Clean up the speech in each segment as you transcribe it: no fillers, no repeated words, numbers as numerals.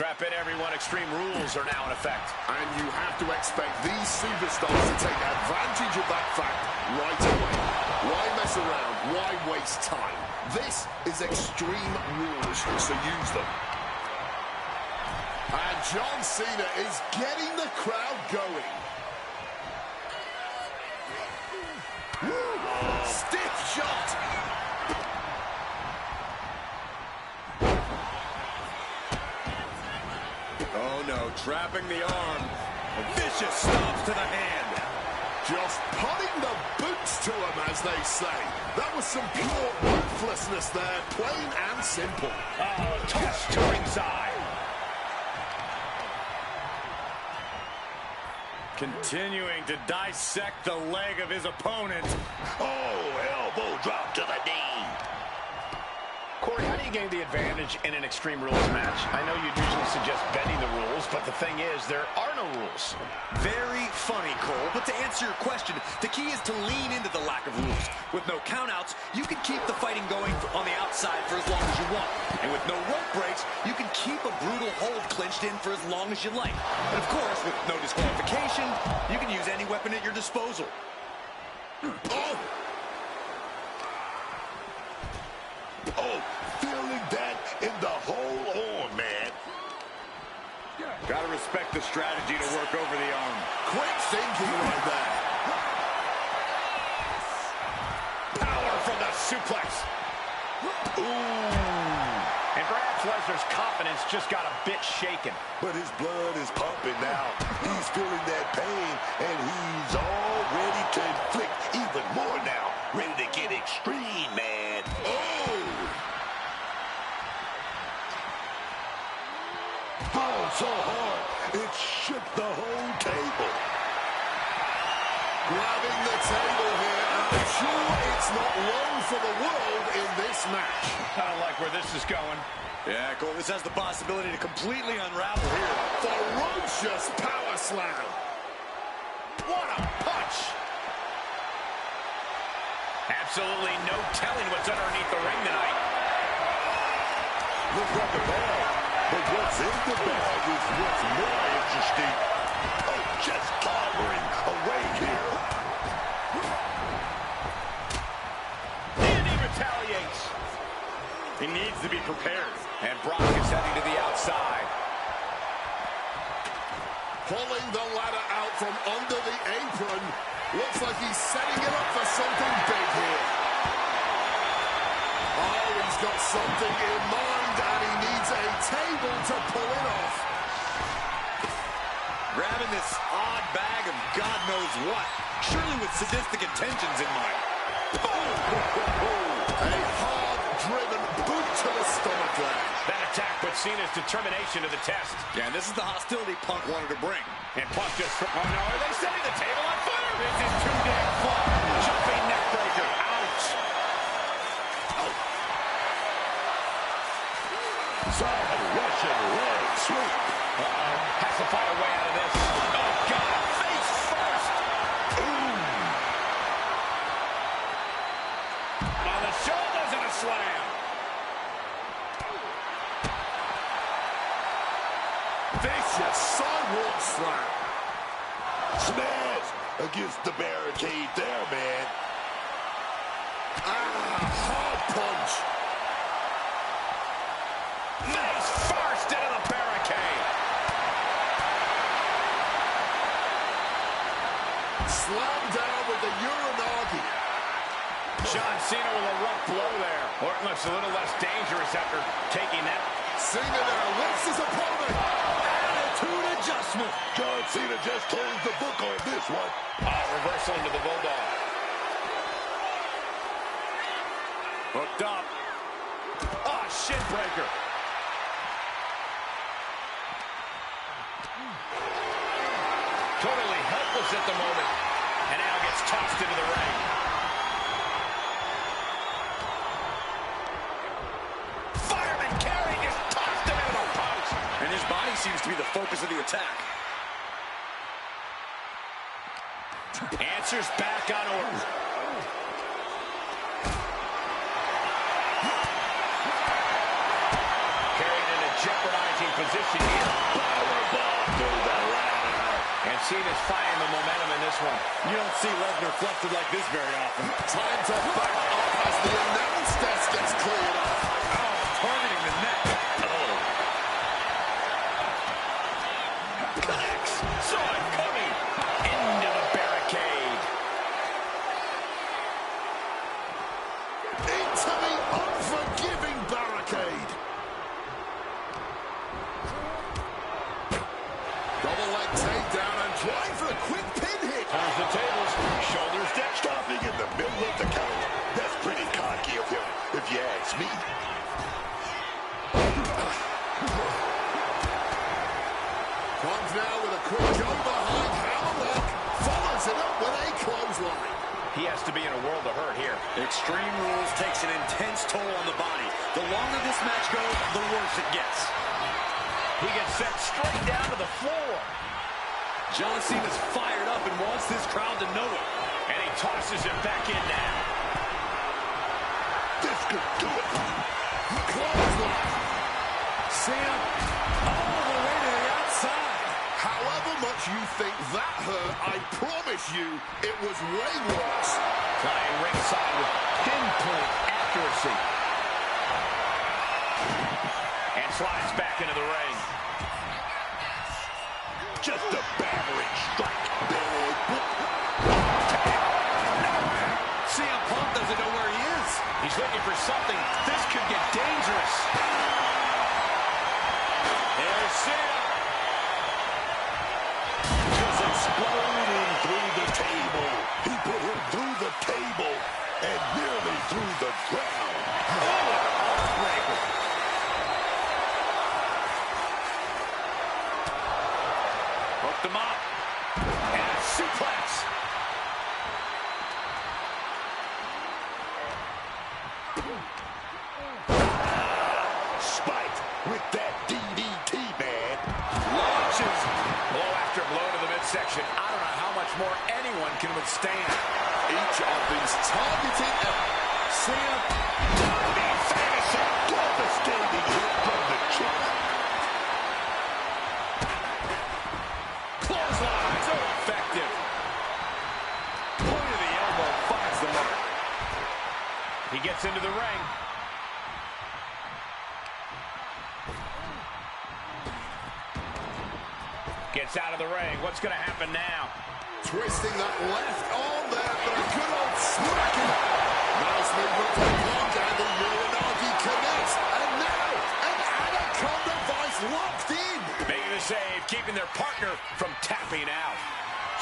Strap in, everyone. Extreme rules are now in effect. And you have to expect these superstars to take advantage of that fact right away. Why mess around? Why waste time? This is Extreme Rules, so use them. And John Cena is getting the crowd going. Woo! Stiff shot. Oh no, trapping the arm. A vicious stomps to the hand. Just putting the boots to him, as they say. That was some pure ruthlessness there, plain and simple. Oh, toss to ringside. Continuing to dissect the leg of his opponent. Oh, elbow drop to the knee. Corey, how do you gain the advantage in an Extreme Rules match? I know you usually suggest bending the rules, but the thing is, there are no rules. Very funny, Cole, but to answer your question, the key is to lean into the lack of rules. With no countouts, you can keep the fighting going on the outside for as long as you want. And with no rope breaks, you can keep a brutal hold clinched in for as long as you like. And of course, with no disqualification, you can use any weapon at your disposal. Oh! Oh, feeling that in the whole arm, man. Gotta respect the strategy to work over the arm. Quick thinking right there. Power from the suplex. Ooh. And perhaps Lesnar's confidence just got a bit shaken. But his blood is pumping now. He's feeling that pain, and he's all ready to inflict even more now. Ready to get extreme, man. Oh! Oh, so hard, it shook the whole table. Grabbing the table here, and I'm sure it's not long for the world in this match. I don't like where this is going. Yeah, Cole, this has the possibility to completely unravel here. Ferocious power slam. What a punch! Absolutely no telling what's underneath the ring tonight. Look at the bag, but what's in the bag is what's more interesting. Oh, just clobbering away here. And he retaliates. He needs to be prepared. And Brock is heading to the outside. Pulling the ladder out from under the apron. Looks like he's setting it up for something big here. Oh, he's got something in mind, and he needs a table to pull it off. Grabbing this odd bag of God knows what. Surely with sadistic intentions in mind. A hard-driven boot to the stomach there. That attack put Cena's determination to the test. Yeah, and this is the hostility Punk wanted to bring. And Punk just... Oh, no, are they setting the table on fire? This is too damn far. Jumping neck breaker. Ouch. Oh. Side Russian leg sweep. Uh-oh. Has to find a way out of this. Oh, God. Face first. Ooh. On the shoulders and a slam. Vicious sidewalk slam. Smash against the barricade there, man. Hard punch. Face first into the barricade. Slam down with the Uranagi. John Cena with a rough blow there. Orton looks a little less dangerous after taking that. Cena now lifts his opponent. Attitude adjustment. John Cena just closed the book on this one. Reversal into the Bulldog. Hooked up. Oh, shin breaker. Totally helpless at the moment. And now gets tossed into the ring. Fireman carry just tossed him into the post. And his body seems to be the focus of the attack. Answers back on Orton. Carried into jeopardizing position here. Powerbomb through the ladder. And CENA's finding the momentum in this one. You don't see Lesnar flustered like this very often. Time to back up as the announce desk gets cleared off. Oh, targeting the neck. Connects. Saw it coming. Into the barricade. Into the unforgiving barricade. Double leg takedown and trying for a quick pin hit. Turns the tables. Shoulders down. Stopping in the middle of the counter. That's pretty cocky of him, if you ask me. Comes now with a quick overhand hammerlock. Follows it up with a clothesline. He has to be in a world of hurt here. Extreme Rules takes an intense toll on the body. The longer this match goes, the worse it gets. He gets sent straight down to the floor. John Cena's fired up and wants this crowd to know it. And he tosses him back in now. This could do it. Clothesline. Cena all the way to the outside. However much you think that hurt, I promise you it was way worse. Flying ringside with pinpoint accuracy. And slides back into the ring. Just a battering strike. CM Punk doesn't know where he is. He's looking for something. This could get dangerous. There's Cena. Just exploding through the table. He put him through the table and nearly through the ground. Hooked him up. And a suplex. Spiked with that DDT, man. Launches. Blow after blow to the midsection. I don't know how much more anyone can withstand. Each of these targeting Cena. Devastating hit from the chin. Clothesline. So effective. Point of the elbow finds the mark. He gets into the ring. Gets out of the ring. What's going to happen now? twisting that left arm there for a good old smacking. Nice movement from Punk and the Uranagi connects. And now an Anaconda Vice locked in. Making the save, keeping their partner from tapping out.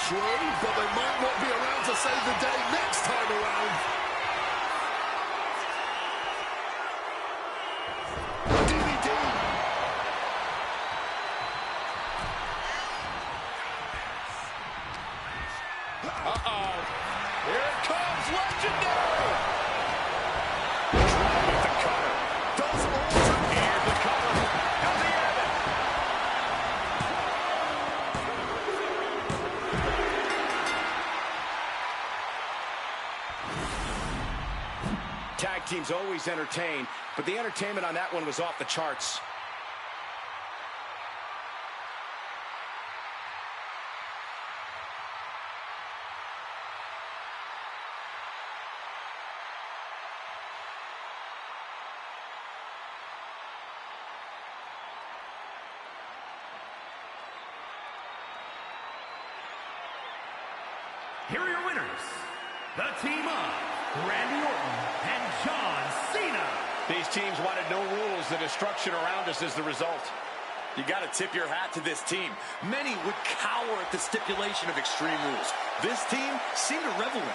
True, but they might not be around to save the day next time around. Uh-oh. Here it comes, legendary! With the cover. Does Orton. Here's the cover. How's the Evan? Tag teams always entertain, but the entertainment on that one was off the charts. Here are your winners, the team of Randy Orton and John Cena. These teams wanted no rules. The destruction around us is the result. You got to tip your hat to this team. Many would cower at the stipulation of Extreme Rules. This team seemed to revel in it.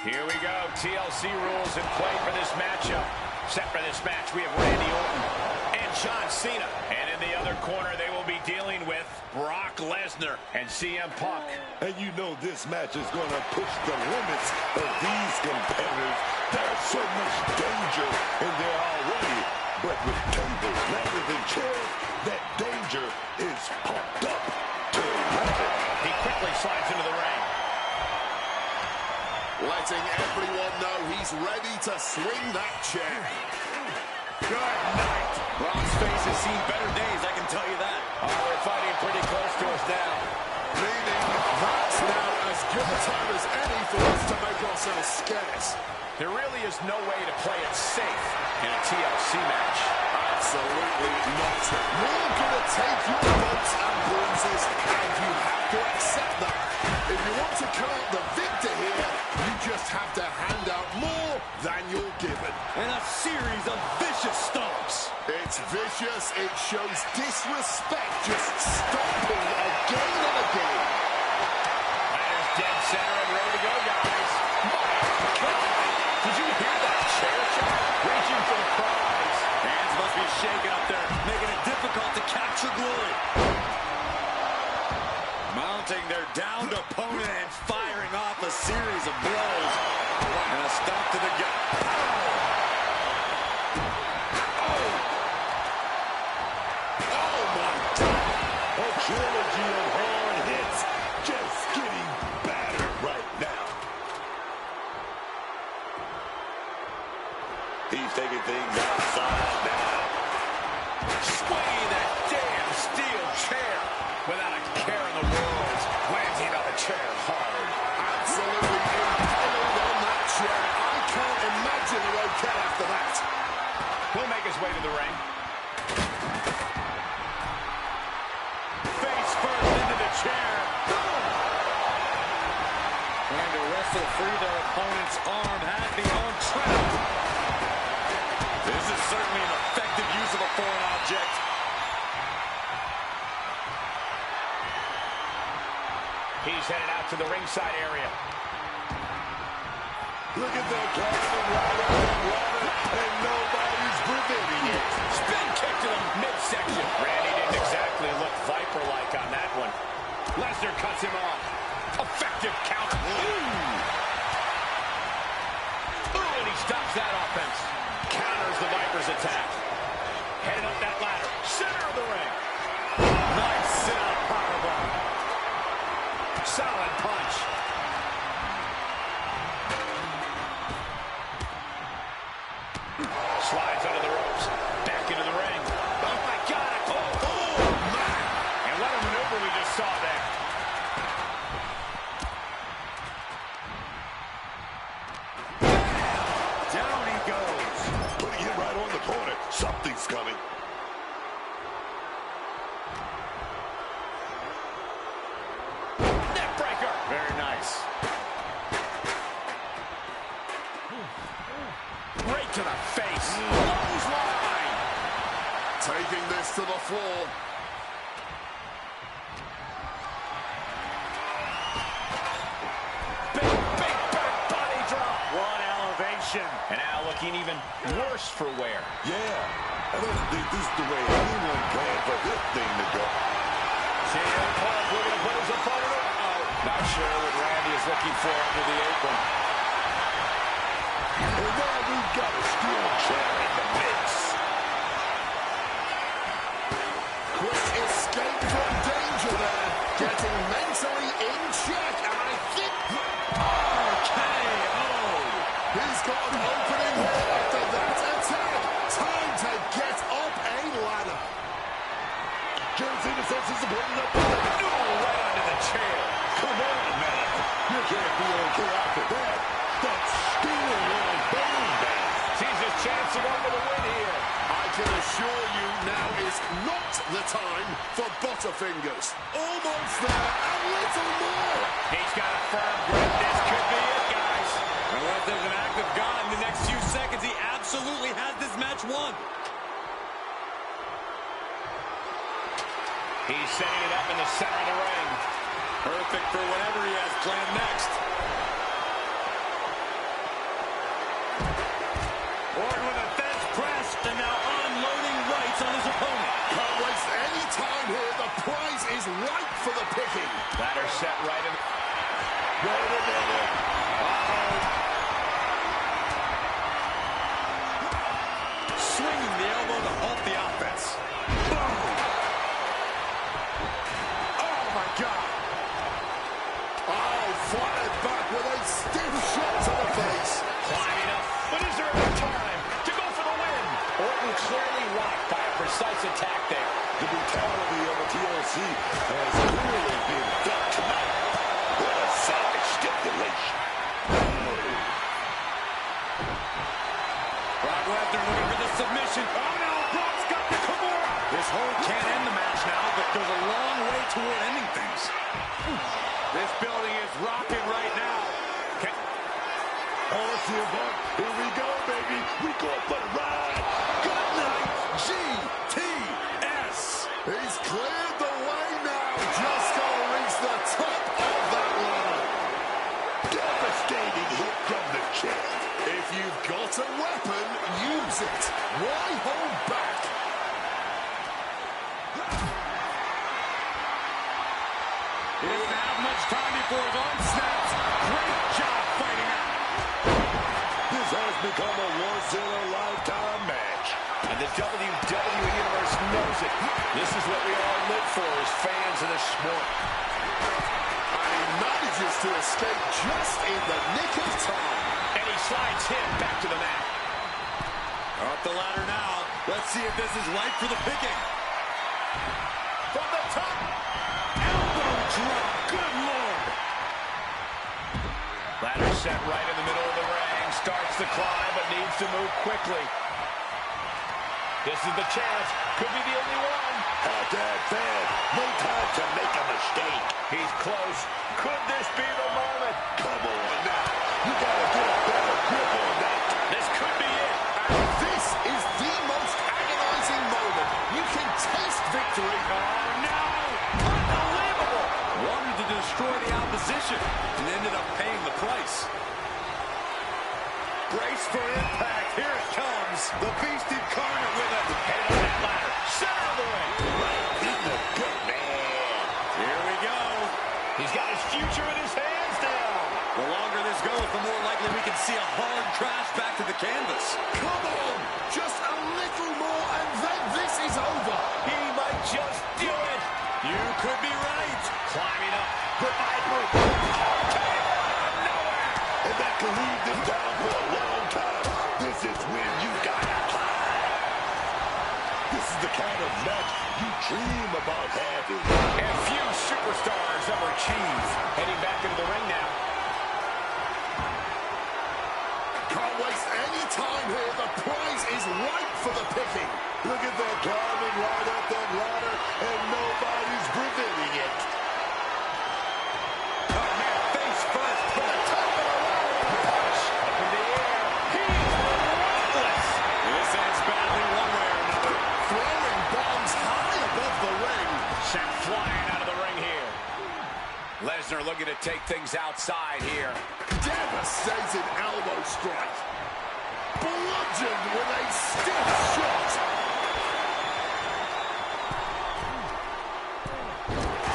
Here we go. TLC rules in play for this matchup. Set for this match, we have Randy Orton and John Cena. And in the other corner, they will be dealing with Brock Lesnar and CM Punk. And you know this match is going to push the limits of these competitors. There's so much danger in there already. But with tables, ladders, and chairs, that danger is pumped up to 11. He quickly slides into the ring. Letting everyone know he's ready to swing that chair. Good night. Brock's face has seen better days, I can tell you that. Oh, they're fighting pretty close to us now. Meaning that's now as good a time as any for us to make ourselves scarce. There really is no way to play it safe in a TLC match. Absolutely not. We're going to take your bumps and bruises, and you have to accept that. If you want to come out the victor here, you just have to hand out more than you're given. And a series of vicious stomps. It's vicious. It shows disrespect, just stomping again and again. That is dead center and ready to go, guys. My God! Did you hear that chair shot? Reaching for the prize. Hands must be shaking up there, making it difficult to capture glory. Mounting their downed opponent and firing off a series of blows. And a stomp to the gut. Oh, my God. A trilogy of hard hits just getting battered right now. He's taking things outside now. Swinging that damn steel chair without a care in the world. Landing on the chair hard. Absolutely impaled on that chair. I can't imagine a okay after that. He'll make his way to the ring. Face first into the chair. Trying to wrestle free their opponent's arm, had the arm trapped. This is certainly an effective use of a foreign object. He's headed out to the ringside area. Look at that climbing ladder and ladder, and nobody's preventing it. Spin kick to the midsection. Randy didn't exactly look Viper-like on that one. Lesnar cuts him off. Effective counter. Ooh, and he stops that offense. Counters the Viper's attack. Headed up that ladder. Center of the ring. Nice sit-out powerbomb. Solid punch. Slides under the ropes. Back into the ring. Oh, my God. Oh, man. And what a maneuver we just saw there. Down he goes. Putting him right on the corner. Something's coming. Neck breaker. Very nice. Right to the face. Clothesline. Taking this to the floor. Big back body drop. One elevation. And now looking even worse for wear. Yeah, I don't think this is the way anyone planned for this thing to go. CM Punk looking to put his opponent over. Oh, not sure what Randy is looking for under the apron. And now we've got a steel chair in the mix. Quick escape from danger there. Getting mentally in check. And I think RKO. he's got an opening here after that attack. Time to get up a ladder. John Cena says he's supporting up. Oh, right under the chair. Come on, man. You can't be okay after that. That's steel on bone bang. Sees his chance to go for the win here. I can assure you now is not the time for butterfingers. Almost there, a little more. He's got a firm grip. This could be it, guys. Unless there's an act of God in the next few seconds, he absolutely has this match won. He's setting it up in the center of the ring. Perfect for whatever he has planned next. Orton with a fence press, and now unloading rights on his opponent. Can't waste any time here. The prize is ripe for the picking. Ladder set right in. Wait a minute. Swinging the elbow to halt the offense. Boom! Oh, my God. Oh, fired back with a stiff shot to the face. Climbing up, but is there enough time to go for the win? Orton clearly rocked by a precise attack there. The brutality of a TLC has clearly been felt tonight. What a savage stipulation. Brock Lesnar looking for the submission. Oh, no, Brock's got the Kimura. This hold can't end the match now, but goes a long way toward ending things. This building is rocking right now. Oh, let's see a bump. Here we go, baby. We going for the ride. Good night, GTS. He's cleared the way now. Just gonna reach the top of that ladder. Devastating hit from the chest. If you've got a weapon, use it. Why hold back? He doesn't have much time before his arm snaps. Great job fighting out. This has become a once-in-a-lifetime match. And the WWE Universe knows it. This is what we all live for as fans of the sport. And he manages to escape just in the nick of time. And he slides him back to the mat. Up the ladder now. Let's see if this is right for the picking. From the top. Elbow drop. Good Lord. Ladder set right in the middle of the ring. Starts to climb, but needs to move quickly. This is the chance. Could be the only one. Out that fan. No time to make a mistake. He's close. Could this be the moment? Come on now. You gotta get a better grip on that. This could be it. And this is the most agonizing moment. You can taste victory. Oh, no. Unbelievable. Wanted to destroy the opposition and ended up paying the price. Brace for impact. Here it comes. The beast incarnate with it. Head on that ladder. Center of the ring. Right in the gut, man. Here we go. He's got his future in his hands now. The longer this goes, the more likely we can see a hard crash back to the canvas. Come on. Just a little more and then this is over. He might just do it. You could be right. Climbing up. Goodbye, Bruce. Okay. Nowhere. And that can leave them down for a long time. This is when you gotta climb. This is the kind of match you dream about having. And few superstars ever achieve. Heading back into the ring now. Can't waste any time here. The prize is ripe for the picking. Look at that climbing right up that ladder, and nobody's preventing it. Oh, man, face first. From the top of the ladder. Push up in the air. He's relentless. This ends badly one way or another. Throwing bombs high above the ring. Sent flying out of the ring here. Lesnar looking to take things outside here. Devastating elbow strike. Bludgeoned with a stiff shot.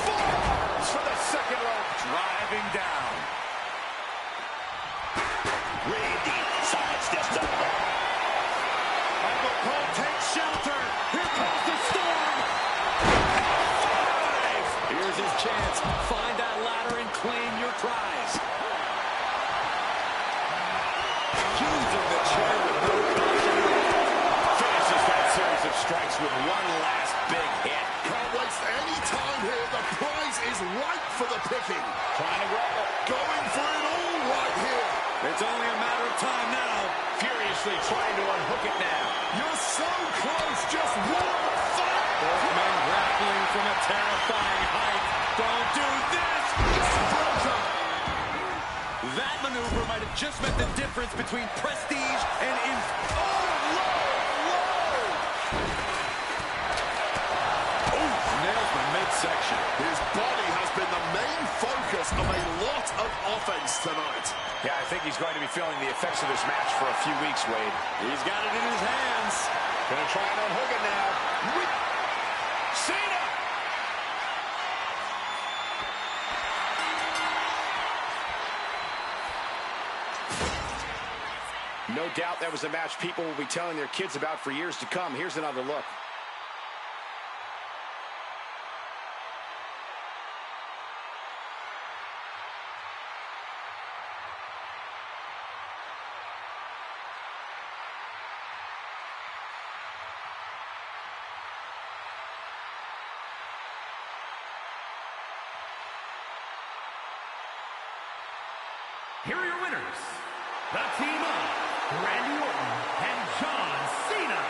Falls for the second rope. Driving down. Randy sidesteps the back. Michael Cole takes shelter. Here comes the storm. Five. Here's his chance. Find that ladder and claim your prize. Using the chair with no caution. Finishes that series of strikes with one last big hit. Can't waste any time here. The prize is ripe for the picking. Trying to grab it. Going for it all right here. It's only a matter of time now. Furiously trying to unhook it now. You're so close. Just one fight. Both men grappling from a terrifying height. Don't do this. It's broken. That maneuver might have just meant the difference between prestige and nails the midsection. His body has been the main focus of a lot of offense tonight. Yeah, I think he's going to be feeling the effects of this match for a few weeks, Wade. He's got it in his hands. Gonna try and unhook it now. CENA! No doubt that was a match people will be telling their kids about for years to come. Here's another look. Here are your winners, the team of Randy Orton and John Cena.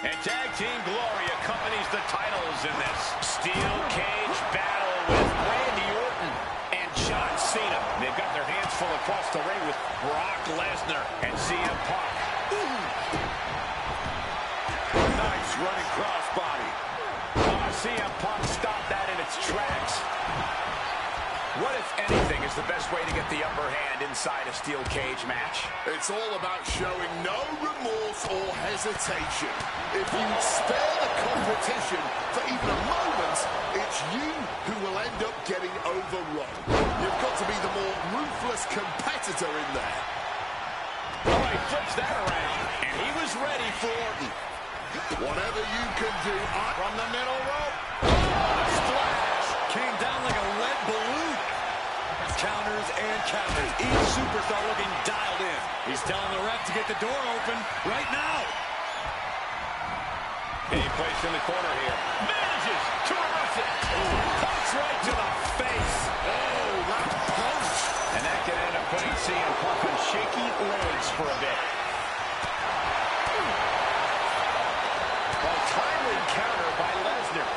And tag team glory accompanies the titles in this steel cage battle with Randy Orton and John Cena. They've got their hands full across the ring with Brock Lesnar and CM Punk. Nice running crossbody. CM Punk stopped that in its tracks. What, if anything, is the best way to get the upper hand inside a steel cage match? It's all about showing no remorse or hesitation. If you spare the competition for even a moment, it's you who will end up getting overrun. You've got to be the more ruthless competitor in there. Oh, he flips that around, and he was ready for Orton. Whatever you can do From the middle rope. Splash! Came down like a lead balloon. Counters and counters. Each superstar looking dialed in. He's telling the ref to get the door open right now. Any place in the corner here. Manages to reverse it. Punch right to the face. Oh, that punch. And that could end up putting CM Punk on shaky legs for a bit. A timely counter by Lesnar.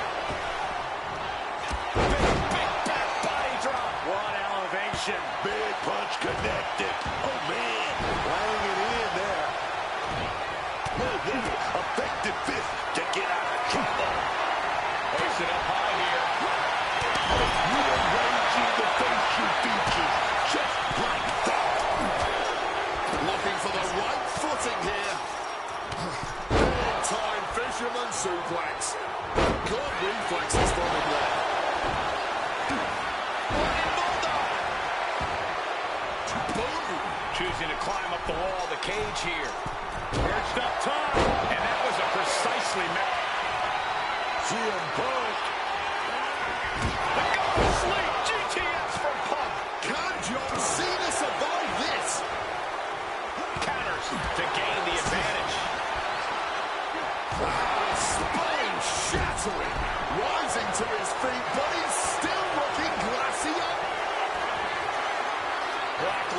Big back body drop. What elevation. Big punch connected. Oh, man. Laying it in there. Effective fist to get out of trouble. Hoist it up high here. Rearranging the facial features just like that. Looking for the right footing here. Big-time fisherman suplex. Good reflexes from him there. Boom. Choosing to climb up the wall of the cage here. Perched up top. And that was a precisely met. CM Punk. The go to sleep. GTS from Punk. Can John Cena survive this?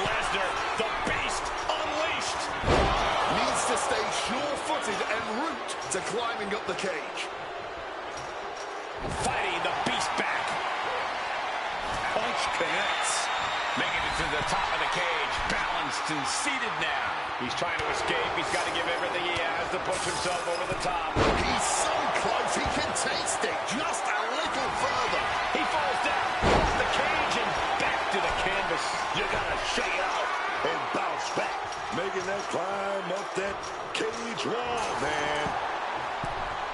Lesnar, the beast unleashed. Needs to stay sure-footed en route to climbing up the cage. Fighting the beast back. Punch connects. Making it to the top of the cage. Balanced and seated now. He's trying to escape. He's got to give everything he has to push himself over the top. He's so close, he can taste it. Just a little further. He falls down off the cage and back to the canvas. You gotta shake it out and bounce back. Making that climb up that cage wall, man.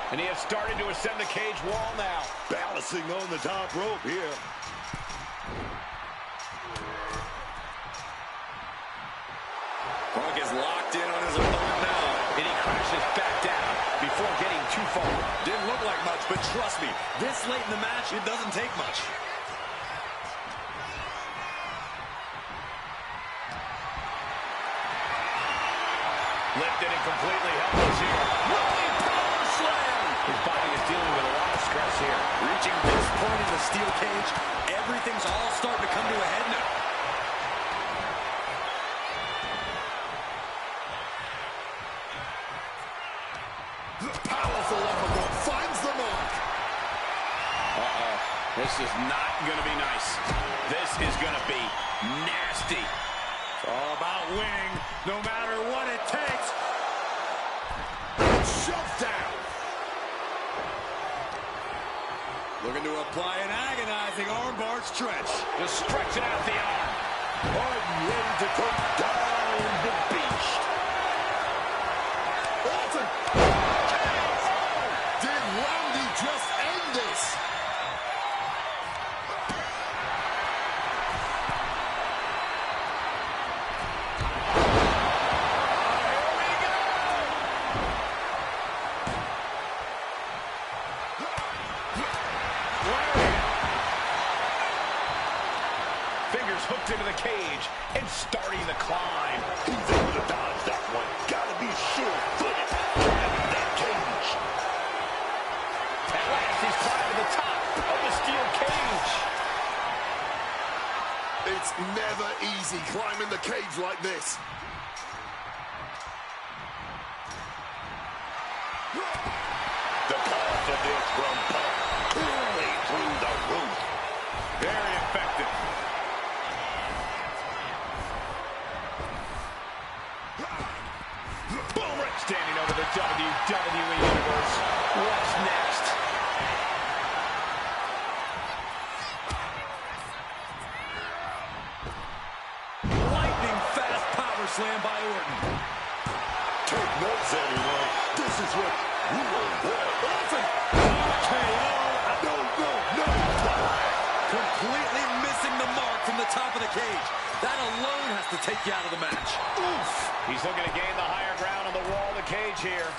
And he has started to ascend the cage wall now. Balancing on the top rope here. Punk is locked in on his opponent now. And he crashes back down before getting too far. Didn't look like much, but trust me, this late in the match, it doesn't take much. Lifted and completely helpless here. Rolling power slam! His body is dealing with a lot of stress here. Reaching this point in the steel cage, everything's all starting to come to a head now. Powerful uppercut finds the mark. Uh-oh. This is not going to be nice. This is going to be nasty. It's all about winning, no matter what it takes. Shoved down. Looking to apply an agonizing armbar stretch. Just stretching out the arm. Orton ready to take down the beast. Orton. Did Randy just end this? Fingers hooked into the cage and starting the climb. He's able to dodge that one. Gotta be sure-footed. Grabbing that cage. At last, he's climbed to the top of the steel cage. It's never easy climbing the cage like this. The confidence from Punk clearly through the roof. Very effective. Boomer standing over the WWE Universe. What's next? Lightning fast power slam by Orton. Take notes, everyone. This is what we were born. Orton. KO. No. Completely missing the mark from the top of the cage. That alone has to take you out of the match. Oof. He's looking to gain the higher ground on the wall of the cage here.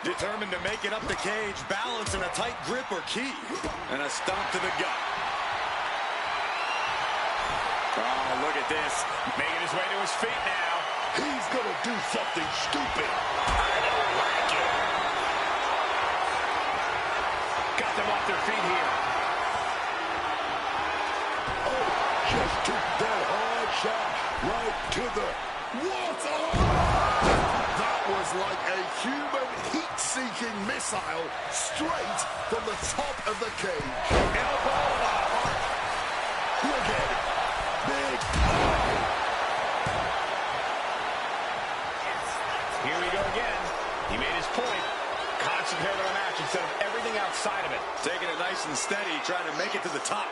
Determined to make it up the cage, balance and a tight grip are key. And a stomp to the gut. Oh, look at this. Making his way to his feet now. He's gonna do something stupid. I don't like it. Got them off their feet here. Oh, just took that hard shot right to the... What? That was like a human heat-seeking missile straight from the top of the cage. Elbow to the heart. Look at it. Big... Here we go again. He made his point. Concentrate on the match instead of everything outside of it. Taking it nice and steady, trying to make it to the top.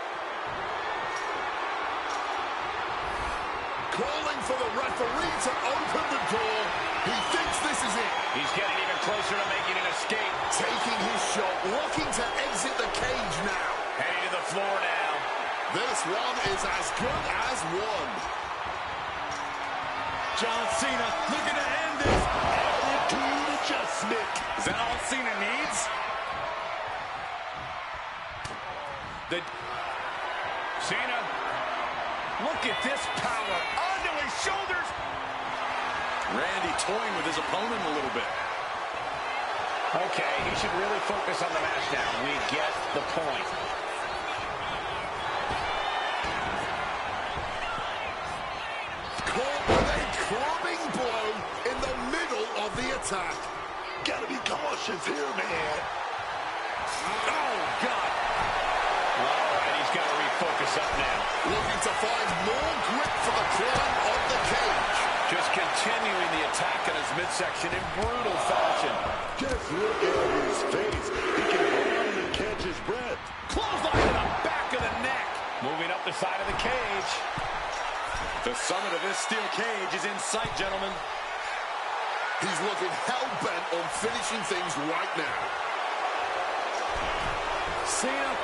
Calling for the referee to open the door. He thinks this is it. He's getting even closer to making an escape. Taking his shot, looking to exit the cage now. Heading to the floor now. This one is as good as one. John Cena looking to end this. Attitude adjustment. Is that all Cena needs? Cena, look at this power onto his shoulders. Randy toying with his opponent a little bit. Okay, he should really focus on the match now. We get the point. caught with a clubbing blow in the middle of the attack. Gotta be cautious here, man. Oh, God. All right, he's got to refocus up now. Looking to find more grip for the climb of the cage. Just continuing the attack in his midsection in brutal fashion. Just look at his face. He can hardly catch his breath. Clothesline to the back of the neck. Moving up the side of the cage. The summit of this steel cage is in sight, gentlemen. He's looking hell-bent on finishing things right now. CENA.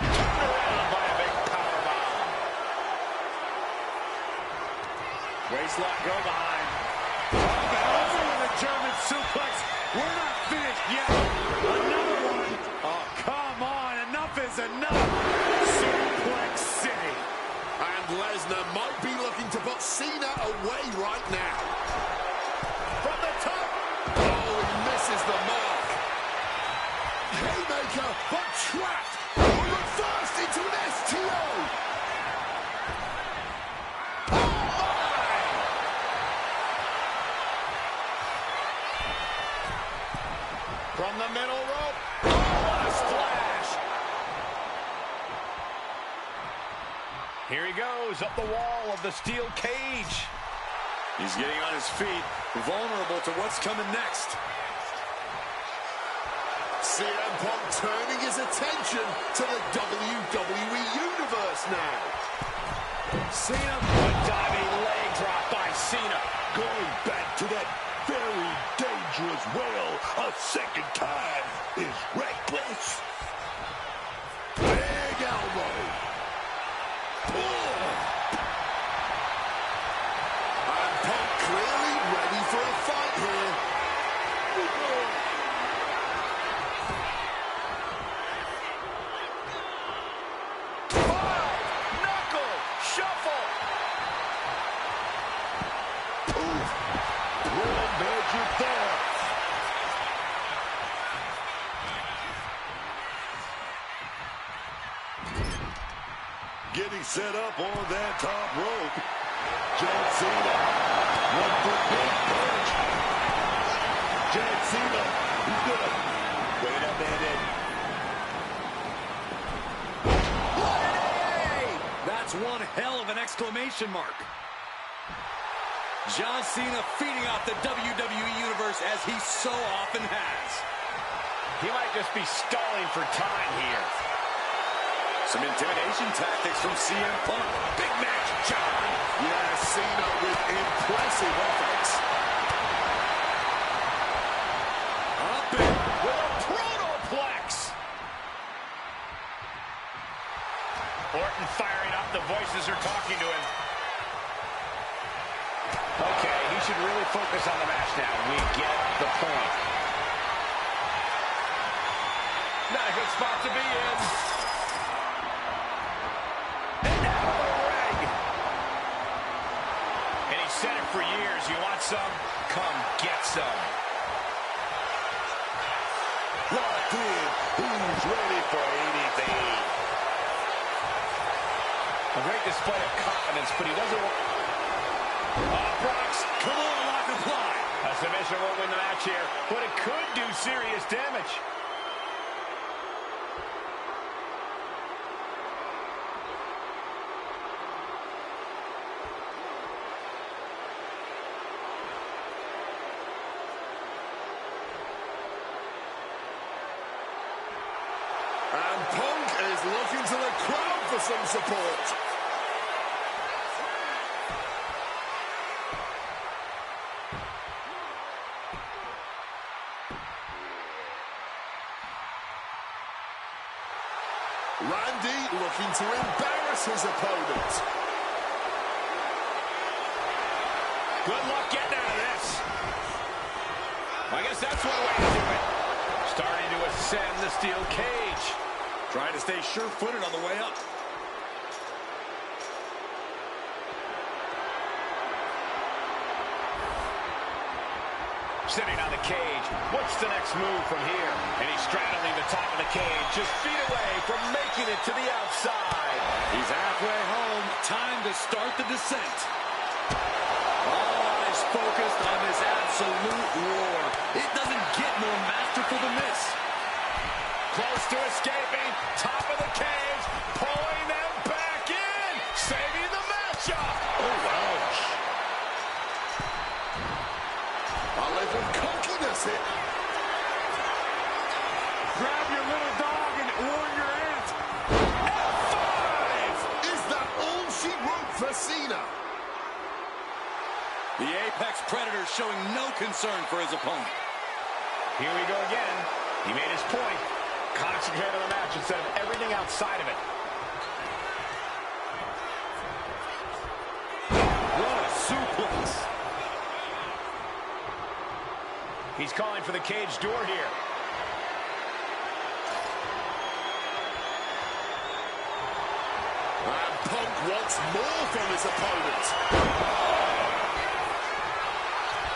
Turned around by a big powerbomb. Waistlock go behind. Up and over with a German suplex. We're not finished yet. Another one. Oh, come on. Enough is enough. Suplex City. And Lesnar might be looking to put CENA away right now. From the top. Oh, he misses the mark. Haymaker, but trapped. Reversed into an STO. From the middle rope. Oh, what a splash. Here he goes, up the wall of the steel cage. He's getting on his feet, vulnerable to what's coming next. CM Punk turning his attention to the WWE Universe now. CENA, a diving leg drop by CENA. Going back to that very dangerous well a second time is reckless. Big elbow. And Punk clearly ready for a fight here. Knuckle shuffle. Well measured there. Getting set up on that top rope. John Cena. One foot big punch. John Cena. He's gonna wait up and in. That's one hell of an exclamation mark. John Cena feeding off the WWE Universe as he so often has. He might just be stalling for time here. Some intimidation tactics from CM Punk. Big match, John. Yeah, Cena with impressive offense. Up and With a protoplex. Orton firing up. The voices are talking to him. Okay, he should really focus on the match now. We get the point. Not a good spot to be in. And out of the ring. And he said it for years. You want some? Come get some. Locked in. Who's ready for anything? A great display of confidence, but he doesn't want... Brock's, come on, lock and fly. a submission won't win the match here, but it could do serious damage. And Punk is looking to the crowd for some support. Randy looking to embarrass his opponent. Good luck getting out of this. I guess that's one way to do it. Starting to ascend the steel cage. Trying to stay sure-footed on the way up. Sitting on the cage. What's the next move from here? And he's straddling the top of the cage, just feet away from making it to the outside. He's halfway home. Time to start the descent. All eyes focused on this absolute war. It doesn't get more masterful than this. Close to escaping. Top of the cage. Pulling them back in. Saving the matchup. Oh, ouch. A little cockiness here. Grab your little dog and warn your aunt. F5! Is that all she wrote for CENA? The Apex Predator showing no concern for his opponent. Here we go again. He made his point. Concentrate on the match instead of everything outside of it. What a suplex. He's calling for the cage door here. And Punk wants more from his opponent.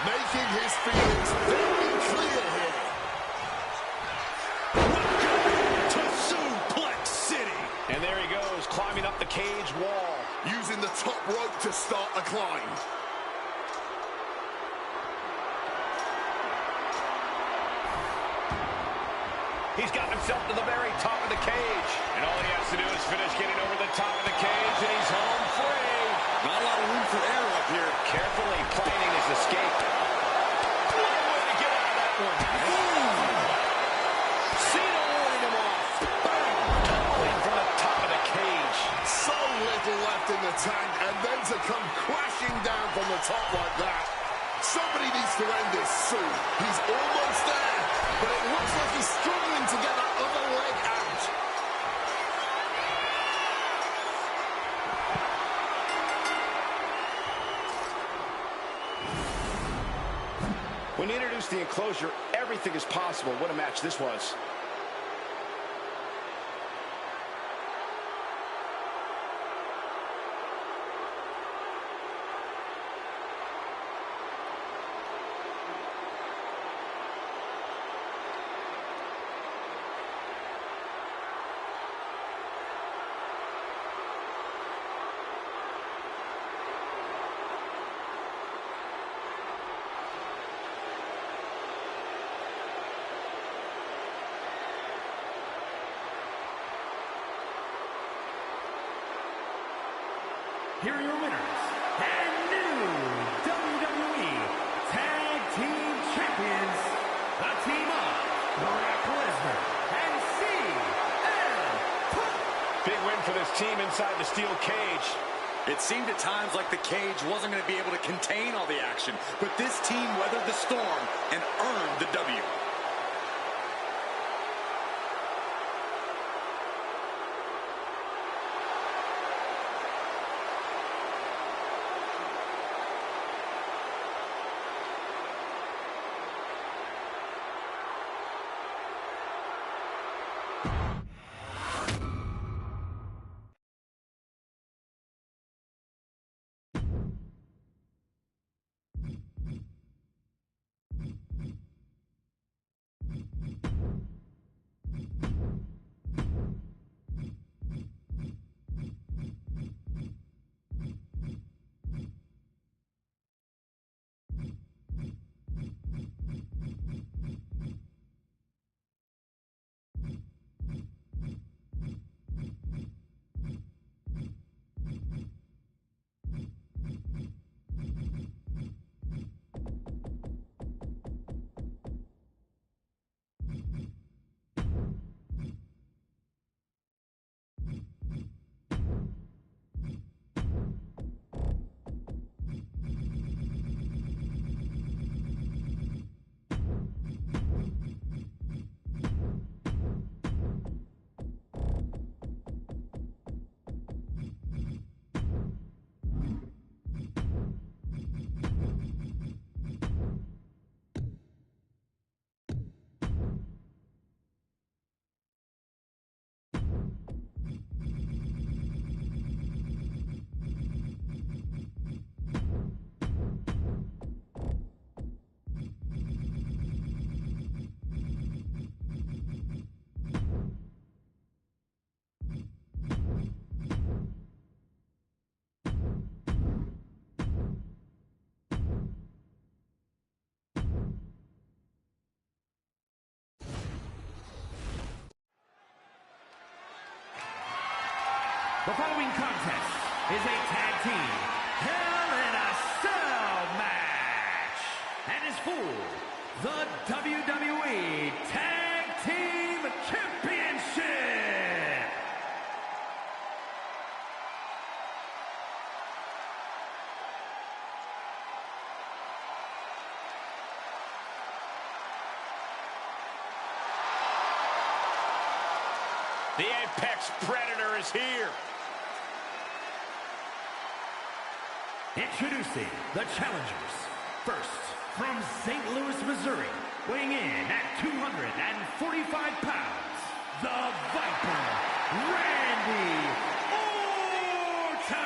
Making his feelings very clear here. To Suplex City. And there he goes, climbing up the cage wall. Using the top rope to start the climb. He's got himself to the very top of the cage. And all he has to do is finish getting over the top of the cage, and he's home free. Not a lot of room for error up here. Carefully planning his escape. What a way to get out of that one. CENA warding him off. Bang! Tumbling from the top of the cage. So little left in the tank, and then to come crashing down from the top like that. Somebody needs to end this soon. He's almost there, but it looks like he's struggling to get that other leg out. When he introduced the enclosure, everything is possible. What a match this was. Here are your winners, and new WWE Tag Team Champions, the team of Brock Lesnar and CM Punk. Big win for this team inside the steel cage. It seemed at times like the cage wasn't going to be able to contain all the action, but this team weathered the storm and earned the W. The following contest is a tag team Hell in a Cell match and is for the WWE Tag Team Championship. The Apex Predator is here. Introducing the challengers. First, from St. Louis, Missouri, weighing in at 245 pounds, the Viper, Randy Orton!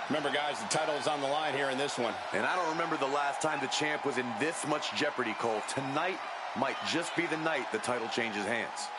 Remember, guys, the title is on the line here in this one. And I don't remember the last time the champ was in this much jeopardy, Cole. Tonight might just be the night the title changes hands.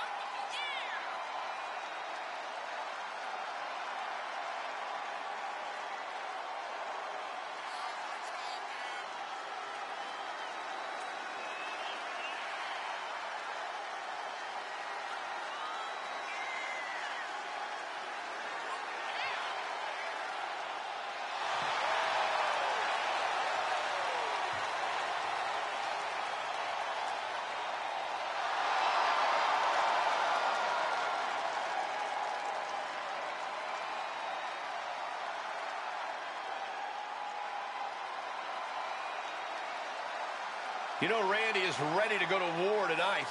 You know, Randy is ready to go to war tonight.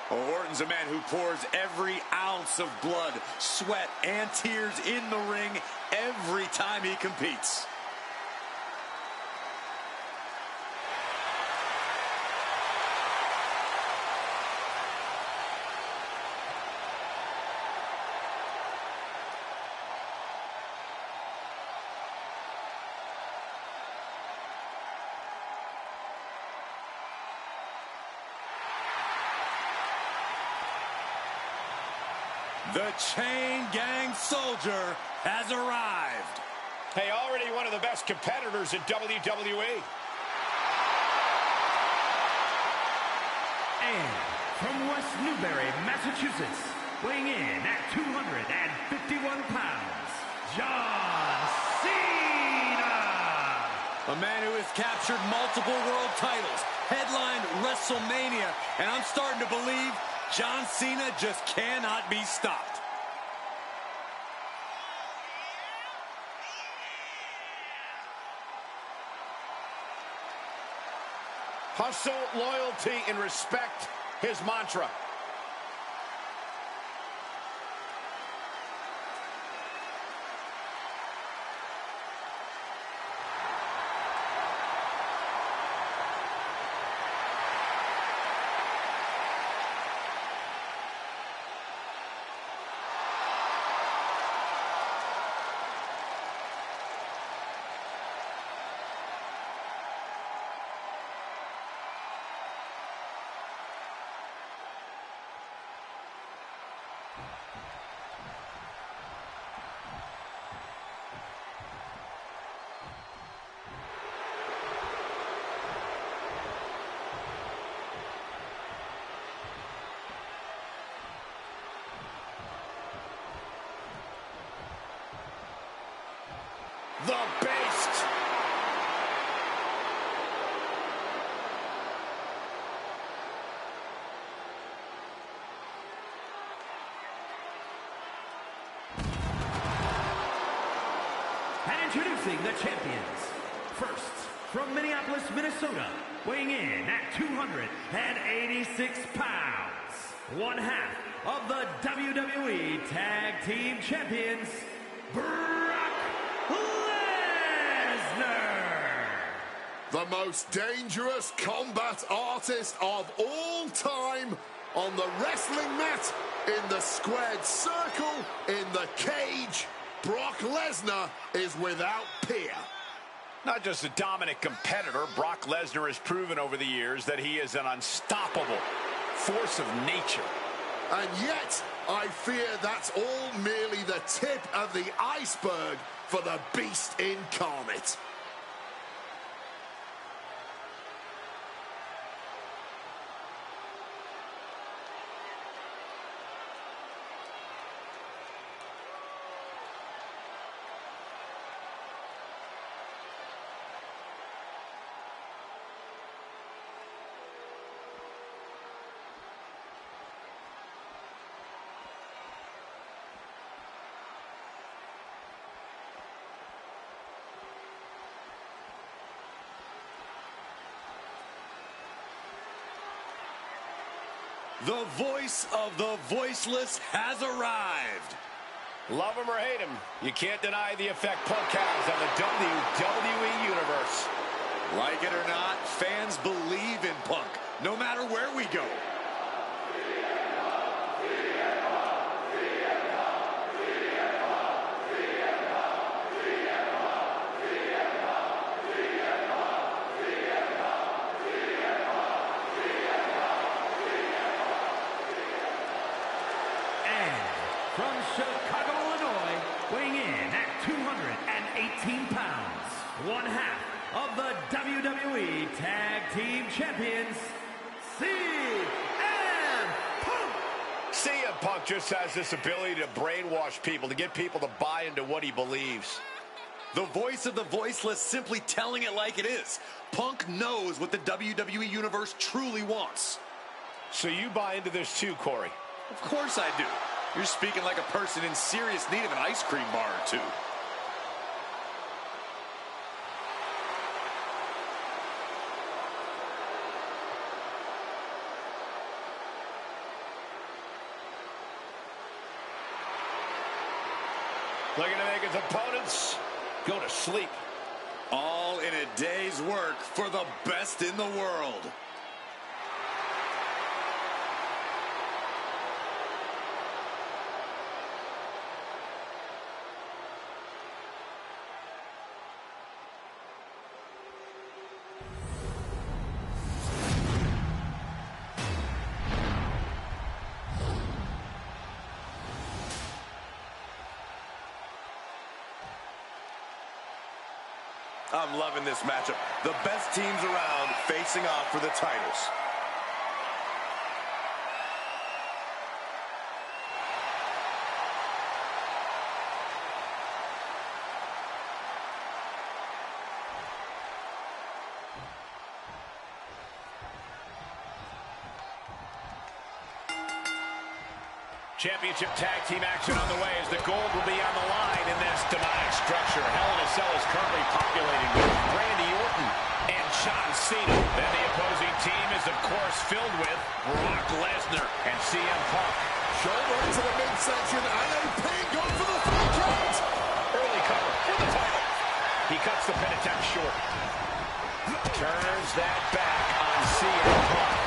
Orton's a man who pours every ounce of blood, sweat, and tears in the ring every time he competes. The Chain Gang Soldier has arrived. Hey, already one of the best competitors in WWE. And from West Newbury, Massachusetts, weighing in at 251 pounds, John Cena! A man who has captured multiple world titles, headlined WrestleMania, and I'm starting to believe John Cena just cannot be stopped. Hustle, loyalty, and respect, his mantra. The Beast. And introducing the champions. First, from Minneapolis, Minnesota, weighing in at 286 pounds, one half of the WWE Tag Team Champions, Brock Lesnar! The most dangerous combat artist of all time on the wrestling mat, in the squared circle, in the cage, Brock Lesnar is without peer. Not just a dominant competitor, Brock Lesnar has proven over the years that he is an unstoppable force of nature. And yet, I fear that's all merely the tip of the iceberg for the Beast incarnate. The voice of the voiceless has arrived. Love him or hate him, you can't deny the effect Punk has on the WWE Universe. Like it or not, fans believe in Punk, no matter where we go. From Chicago, Illinois, weighing in at 218 pounds, one half of the WWE Tag Team Champions, CM Punk! CM Punk just has this ability to brainwash people, to get people to buy into what he believes. The voice of the voiceless simply telling it like it is. Punk knows what the WWE Universe truly wants. So you buy into this too, Corey? Of course I do. You're speaking like a person in serious need of an ice cream bar or two. Looking to make his opponents go to sleep. All in a day's work for the best in the world. I'm loving this matchup. The best teams around facing off for the titles. Championship tag team action on the way as the gold will be on the line in this demonic structure. Hell in a Cell is currently populating with Randy Orton and John Cena. Then the opposing team is, of course, filled with Brock Lesnar and CM Punk. Shoulder into the midsection and a pin going for the 3 count. Early cover for the title. He cuts the pin attempt short. Turns that back on CM Punk.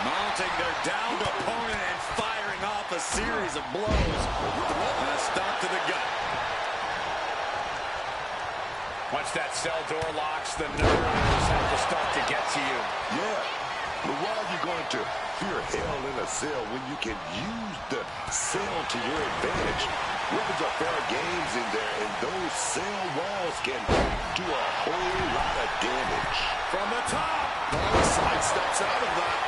Mounting their downed opponent and firing off a series of blows. And a stop to the gut. Once that cell door locks, the nerves have to start to get to you. Yeah, but why are you going to fear hell in a cell when you can use the cell to your advantage? Weapons are fair games in there, and those cell walls can do a whole lot of damage. From the top. Side steps out of that.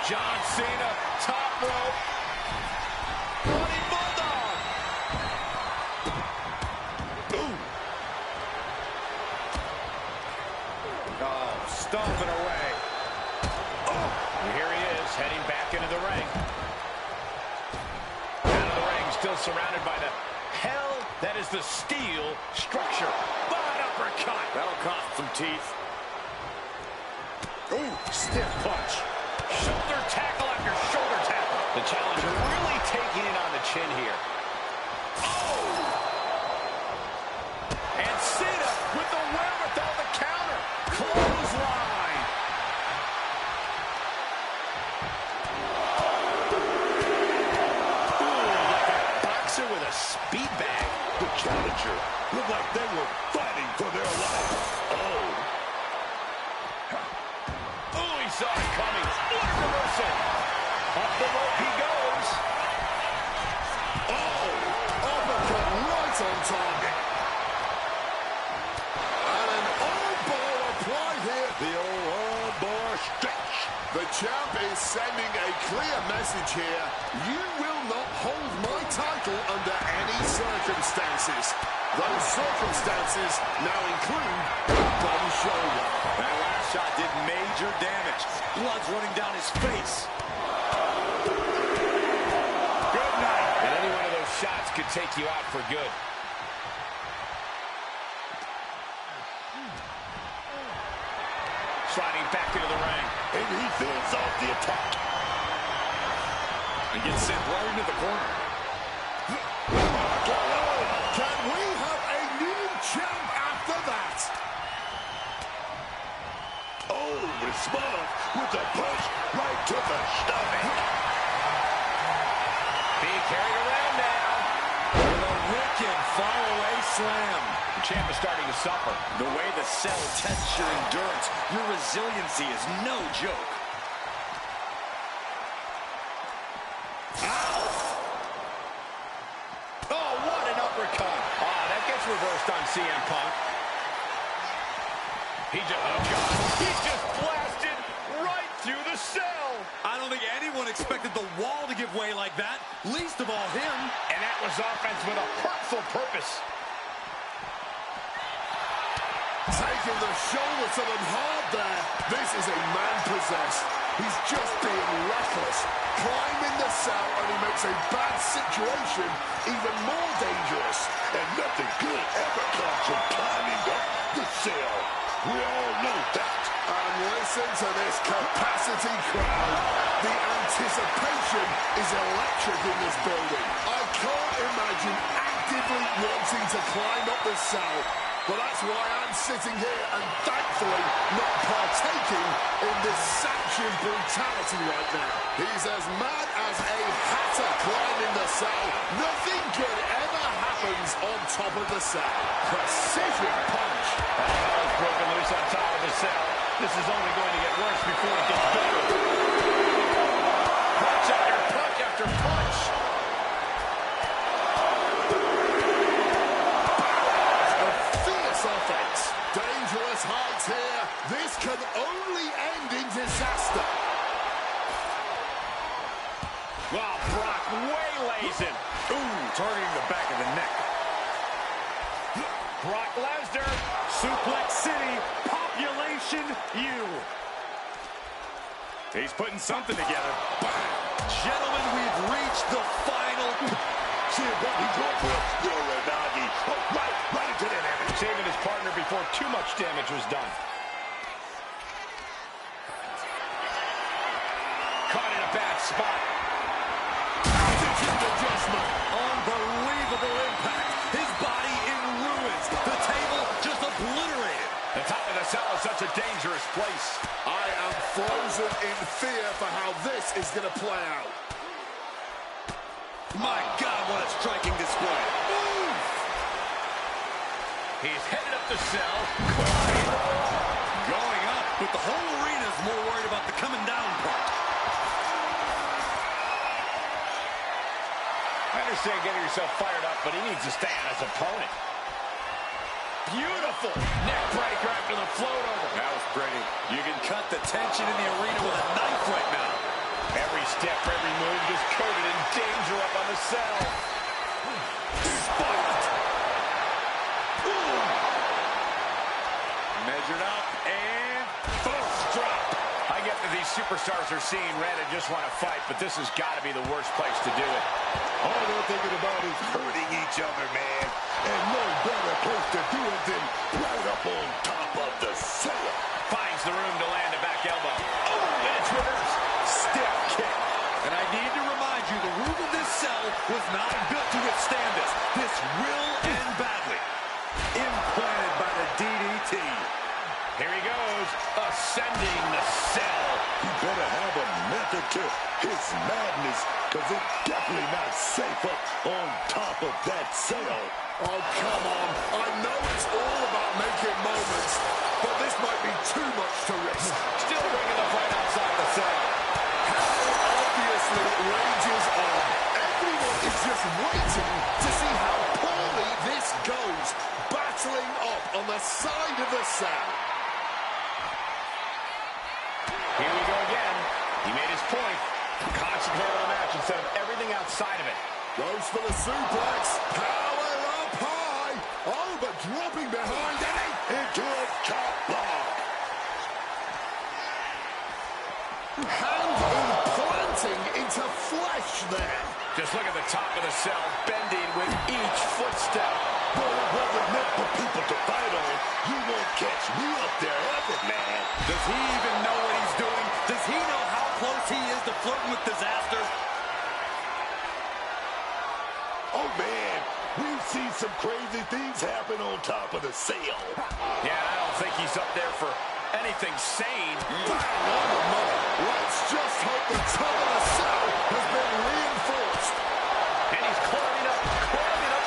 John Cena, top rope. Running Bulldog. Ooh. Oh, stomping away. Oh, and here he is, heading back into the ring. Out of the ring, still surrounded by the hell that is the steel structure. But uppercut. That'll cost some teeth. Ooh, stiff punch. Shoulder tackle after shoulder tackle. The challenger really taking it on the chin here. Oh! And Cena with the wherewithal to counter. Clothesline. Ooh, like a boxer with a speed bag. The challenger looked like they were fighting for their life. Oh. Saw it coming. What a reversal. Up the rope he goes. Oh, uppercut right on target. And an armbar applied here. The old armbar stretch. The champ is sending a clear message here. You will not hold my title under any circumstances. Those circumstances now include body shoulder. That last shot did major damage. Blood's running down his face. Good night. And any one of those shots could take you out for good. sliding back into the ring. And he fends off the attack. And gets sent right into the corner. Can we have a new champ after that? Oh, responds with a punch right to the stomach. Being carried around now. With a wicked far-away slam. The champ is starting to suffer. The way the cell tests your endurance, your resiliency is no joke. Ow! Oh, what an uppercut. Ah, that gets reversed on CM Punk. He just blasted right through the cell. I don't think anyone expected the wall to give way like that, least of all him. And that was offense with a hurtful purpose. Taking the shoulder to them hard there. This is a man possessed. He's just being reckless. Climbing the cell only makes a bad situation even more dangerous. And nothing good ever comes from climbing up the cell. We all know that. And listen to this capacity crowd. The anticipation is electric in this building. I can't imagine actively wanting to climb up the cell. But that's why I'm sitting here and thankfully not partaking in this sanctioned brutality right now. He's as mad as a hatter climbing the cell. Nothing good ever happens on top of the cell. Precision punch. It's broken loose on top of the cell. This is only going to get worse before it gets better. Punch after punch after punch. Offense. Dangerous heights here. This can only end in disaster. Wow, Brock waylays him. Ooh, targeting the back of the neck. Brock Lesnar. Suplex City, population U. He's putting something together. Gentlemen, we've reached the final. See what he's going for. Uranagi. Oh, right into that damage. Saving his partner before too much damage was done. Caught in a bad spot. Attitude adjustment. Unbelievable impact. His body in ruins. The table just obliterated. The top of the cell is such a dangerous place. I am frozen in fear for how this is going to play out. My God, what a striking display. Ooh. He's headed up the cell. Going up, but the whole arena is more worried about the coming down part. I understand getting yourself fired up, but he needs to stay on his opponent. Beautiful neck breaker after the float over. That was pretty. You can cut the tension in the arena with a knife right now. Every step, every move just coated in danger up on the cell. Spiked. Measured up and Boom, drop. I get that these superstars are seeing red and just want to fight, but this has got to be the worst place to do it. All they're thinking about is hurting each other, man. And no better place to do it than right up on top of the cell. Finds the room to land a back elbow. Oh, and it's reversed. step kick. And I need to remind you, the roof of this cell was not built to withstand this. This will end badly. Implanted by the DDT. Here he goes, ascending the cell. He better have a method to his madness, because it's definitely not safe up on top of that cell. Oh, come on. I know it's all about making moments, but this might be too much to risk. Still bringing the fight outside the cell. Hell obviously rages on. Everyone is just waiting to see how poorly this goes. Battling up on the side of the cell. Here we go again. He made his point. Concentrate on the match instead of everything outside of it. Goes for the suplex. Power up high. Oh, but dropping behind Into a chop block. hand implanting into flesh there. Just look at the top of the cell, bending with each footstep. Well, it wasn't meant for people to fight on. You won't catch me up there ever, man. Does he Oh, man, we've seen some crazy things happen on top of the cell. Yeah, I don't think he's up there for anything sane. Bang on the money. Let's just hope the top of the cell has been reinforced. And he's climbing up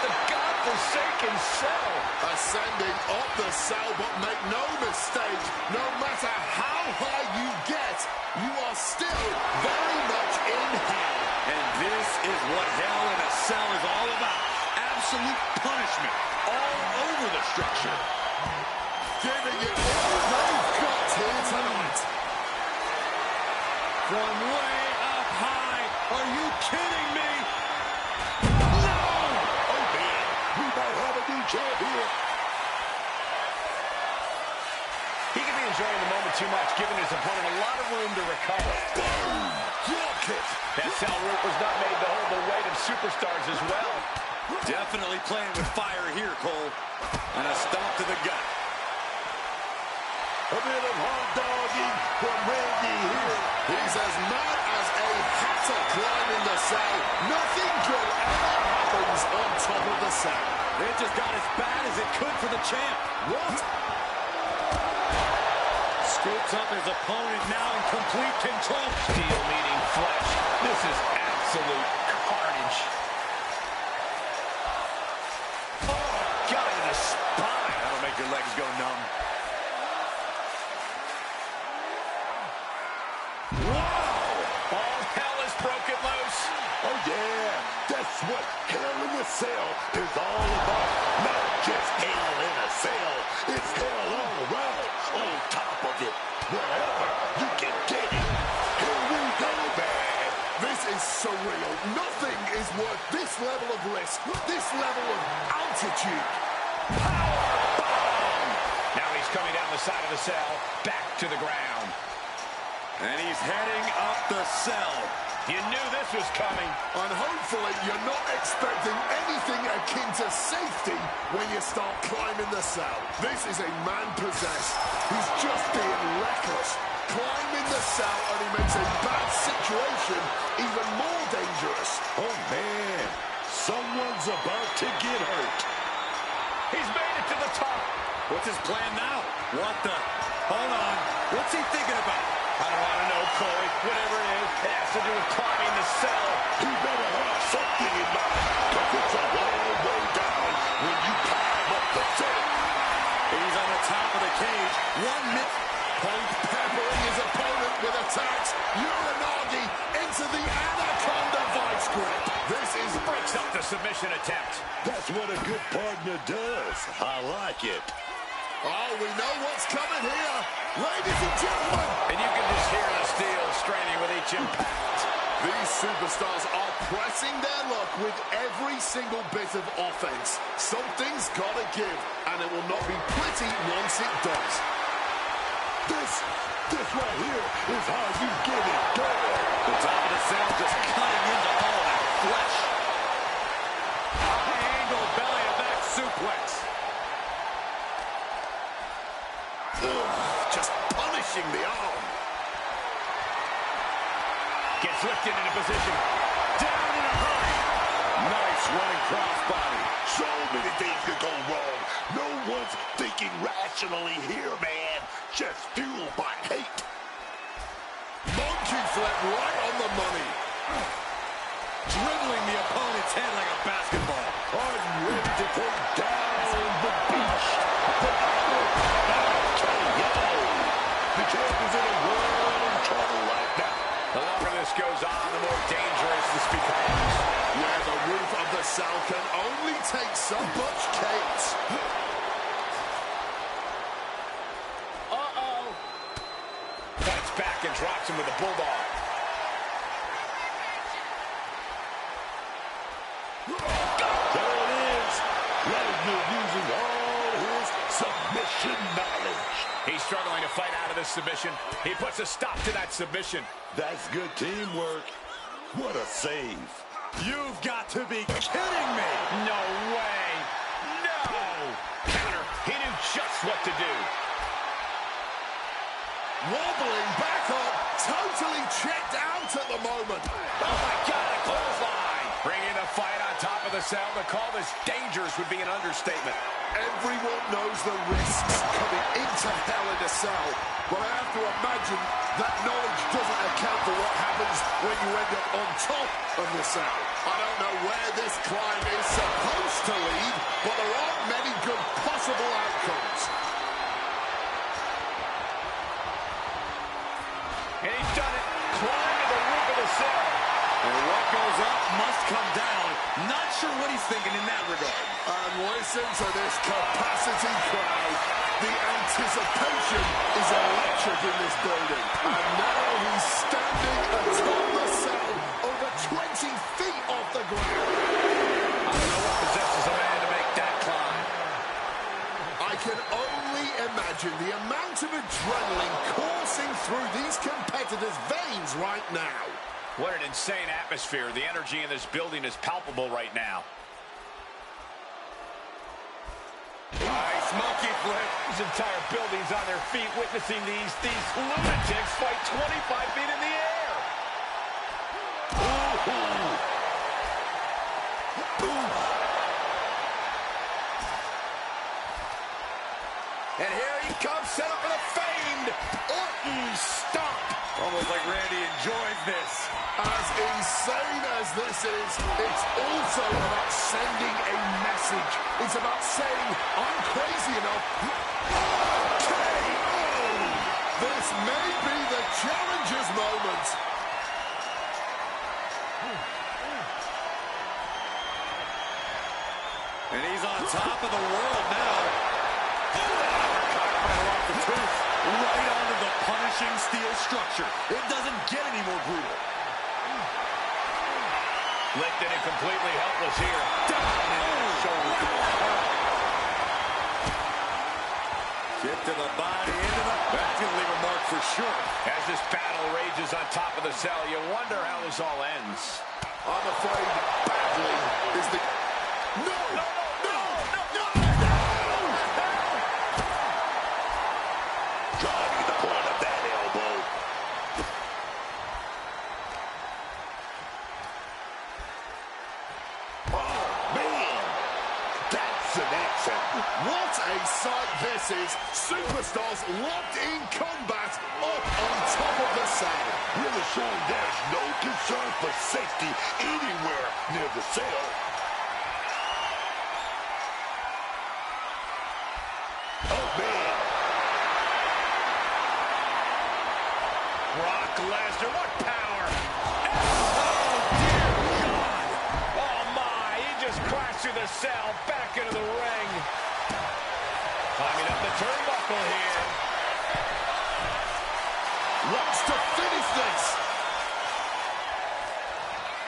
the godforsaken cell. Ascending up the cell, but make no mistake, no matter how high you get, you are still very much in hell. And this is what hell in a cell is all about. Absolute punishment all over the structure. Giving it all they've got here tonight. From way up high. Are you kidding me? Oh, man, we might have a new champ here. He could be enjoying the moment too much, giving his opponent a lot of room to recover. Boom! Drop kick. That cell route was not made to hold the weight of superstars as well. Definitely playing with fire here, Cole. And a stomp to the gut. A bit of hot dogging from Randy here. He's as mad as a hatter climbing the cell. Nothing good ever happens on top of the cell. It just got as bad as it could for the champ. What? Scoops up his opponent now in complete control. Steel meeting flesh. This is absolute carnage. Oh, got it in the spine. That'll make your legs go numb. Wow! All hell is broken loose. Oh, yeah, that's what hell in a cell is all about. Not just hell in a cell. It's hell all around, on top of it, wherever you can get it. Here we go, man. This is surreal. Nothing is worth this level of risk, this level of altitude. Now he's coming down the side of the cell, back to the ground. And he's heading up the cell. You knew this was coming. And hopefully you're not expecting anything akin to safety when you start climbing the cell. This is a man possessed. He's just being reckless. Climbing the cell, and he makes a bad situation even more dangerous. Oh, man, someone's about to get hurt. He's made it to the top. What's his plan now? What the? Hold on. What's he thinking about? I don't want to know, Corey. Whatever it is, it has to do with climbing the cell. He better have something in mind, because it's a long way down when you climb up the cell. He's on the top of the cage. 1 minute. Peppering his opponent with attacks. Uranagi into the Anaconda vice grip. This is Breaks up the submission attempt. That's what a good partner does. I like it. Oh, we know what's coming here. Ladies and gentlemen. And you can just hear the steel straining with each impact. These superstars are pressing their luck with every single bit of offense. Something's got to give, and it will not be pretty once it does. This right here is how you get it done. The top of the cell just cutting into all that flesh. High angle belly to back suplex. Just punishing the arm. Gets lifted into position. Down in a hurry. Nice running crossbody. So many things could go wrong. No one's thinking rationally here, man. Just fueled by hate. Monkey flip right on the money. Dribbling the opponent's head like a basketball. Are you ready to take down the beast? The champ is in a world of trouble right now. The longer this goes on, the more dangerous this becomes. Where the roof of the cell can only take so much chaos. Uh-oh. Fights back and drops him with a bulldog. There it is. Lesnar using all his submission knowledge. He's struggling to fight out of this submission. He puts a stop to that submission. That's good teamwork. What a save. You've got to be kidding me. No way. No. Counter. He knew just what to do. Wobbling back up, totally checked out at the moment. Oh, my God, a clothesline. Bringing the fight on top of the cell. To call this dangerous would be an understatement. Everyone knows the risks coming into Hell in a Cell, but I have to imagine that knowledge doesn't account for what happens when you end up on top of the cell. I don't know where this climb is supposed to lead, but there aren't many good possible outcomes. And he's done it. Climb to the roof of the cell. And what goes up must come down. Not sure what he's thinking in that regard. And listen to this capacity crowd. The anticipation is electric in this building. And now he's standing atop the cell, over 20 feet off the ground. I don't know what possesses a man to make that climb. I can only imagine the amount of adrenaline coursing through these competitors' veins right now. What an insane atmosphere. The energy in this building is palpable right now. Nice monkey flip. This entire building's on their feet witnessing these lunatics fight 25 feet in the air. And here he comes, set up for the famed Orton stomp. Almost like Randy enjoys this. As insane as this is, it's also about sending a message. It's about saying, I'm crazy enough. KO! This may be the challenger's moment. And he's on top of the world now. Right onto the punishing steel structure. It doesn't get any more brutal. Lifted and completely helpless here. Kick to the body, into the... That's going to leave a mark for sure. As this battle rages on top of the cell, you wonder how this all ends. I'm afraid badly is the... No! Driving the point of that elbow. Oh, man. That's an accent. What a sight this is. Superstars locked in combat up on top of the cell. Really showing there's no concern for safety anywhere near the cell. Oh, man. Brock Lesnar, what power! Oh, dear God! Oh, my, he just crashed through the cell, back into the ring. Climbing up the turnbuckle here. Wants to finish this.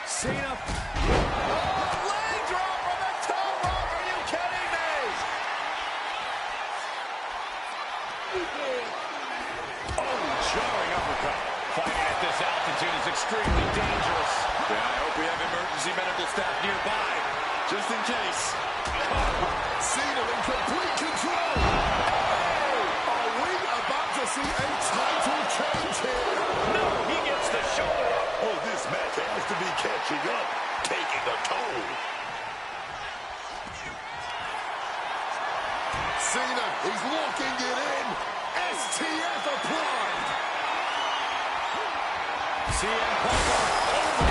CENA. Oh, leg drop from the top rope. Are you kidding me? Oh, jarring uppercut. Fighting at this altitude is extremely dangerous. Yeah, I hope we have emergency medical staff nearby, just in case. CENA in complete control. Oh, are we about to see a title change here? No, he gets the shoulder up. Oh, this match has to be catching up, taking a toll. CENA, he's locking it in. STF applied. CM Punk over.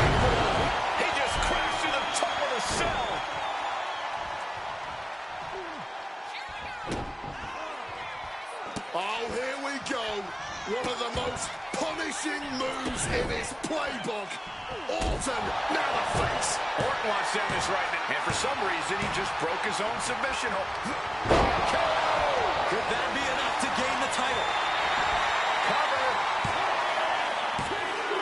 He just crashed through the top of the cell. Oh, here we go. One of the most punishing moves in his playbook. Orton, now the face. Orton wants to end this right now. And for some reason, he just broke his own submission hold. Could that be enough to gain the title? Cover.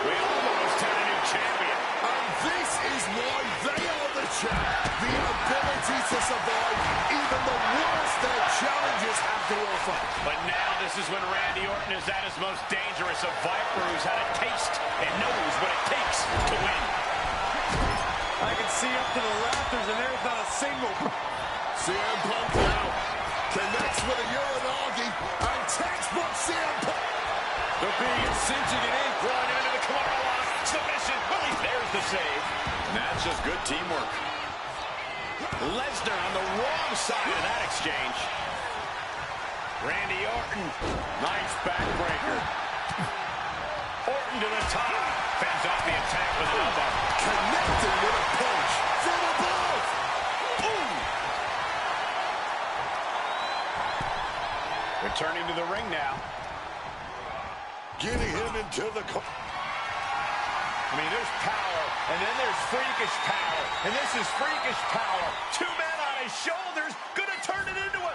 We almost had a new champion. And this is why they are the champ. The ability to survive even the worst their challenges have to offer. But now this is when Randy Orton is at his most dangerous. A Viper who's had a taste and knows what it takes to win. I can see up to the rafters, and there's not a single. CM Punk now connects with a Uranagi, and textbook CM Punk. They're being cinching it in. Rolling into the Kimura lock. Submission. Well, there's the save. And that's just good teamwork. Lesnar on the wrong side of that exchange. Randy Orton. Nice backbreaker. Orton to the top. Fends off the attack with an elbow. Connecting with a punch from above. Boom. Returning to the ring now. Getting him into the... I mean, there's power, and then there's freakish power, and this is freakish power. Two men on his shoulders, gonna turn it into a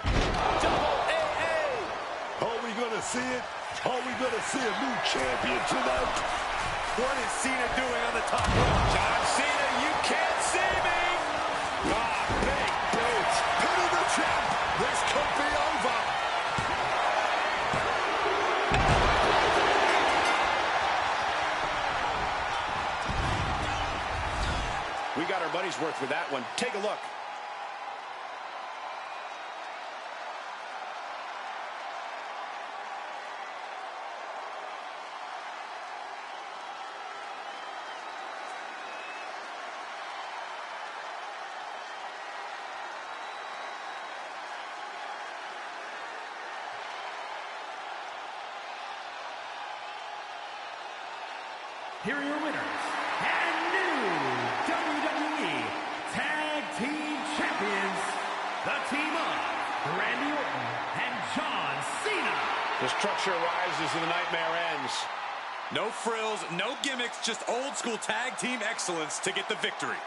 double AA. Are we gonna see it? Are we gonna see a new champion tonight? What is Cena doing on the top rope? John Cena, you can't see me. Ah, big boots. Pin of the champ. This could be over. We got our money's worth with that one. Take a look. Here are your winners and new WWE Tag Team Champions, the team of Randy Orton and John Cena. The structure rises and the nightmare ends. No frills, no gimmicks, just old school tag team excellence to get the victory.